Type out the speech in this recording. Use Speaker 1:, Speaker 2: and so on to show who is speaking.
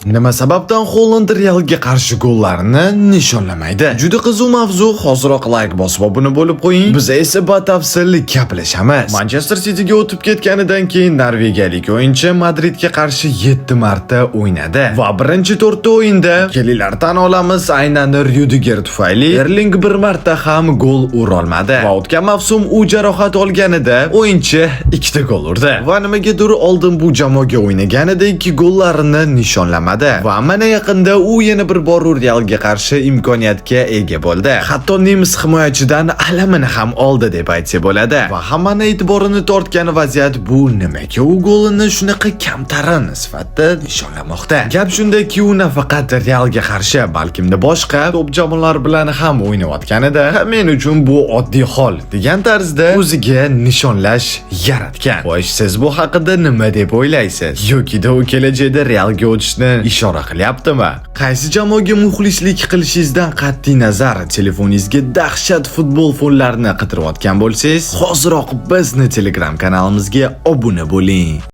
Speaker 1: Nima sababdan Holland Realga qarshi gollarni nishonlamaydi? Juda qiziq mavzu. Hoziroq like bosib obuna bo'lib qo'ying. Biz esa batafsil gaplashamiz. Manchester Cityga o'tib ketganidan keyin norvegiyalik o'yinchi Madridga qarshi 7 marta o'ynadi va birinchi 4 ta o'yinda kelinglar tan olamiz, aynan Rudiger tufayli Erling bir marta ham gol ura olmadi. Va o'tgan mavsum u jarohat olganida o'yinchi 2 ta gol urdi. Va nimagadir oldin bu jamoaga o'ynaganida 2 gollarini nishonlamadi. Va mana yaqinda u yana bir bor Realga qarshi imkoniyatga ega bo'ldi. Hatto nemis himoyachidan alamini ham oldi deb aytsa bo'ladi. Va hammani e'tiborini tortgan vaziyat bu nimaga u golini shunaqa kamtarin sifatida nishonlamoqda. Gap shundaki, u nafaqat Realga qarshi, balkimda boshqa top jamoalar bilan ham o'ynayotganida men uchun bu oddiy hol degan tarzda o'ziga nishonlash yaratgan. Xo'sh, siz bu haqida nima deb o'ylaysiz? Yoki-da u kelajakda Realga o'tishni ishora qilyaptimi? Qaysi jamoaga muxlislik qilishingizdan qat'iy nazar telefoningizga dahshat futbol fonlarini qidirayotgan bo'lsangiz, hoziroq bizni Telegram kanalimizga obuna bo'ling.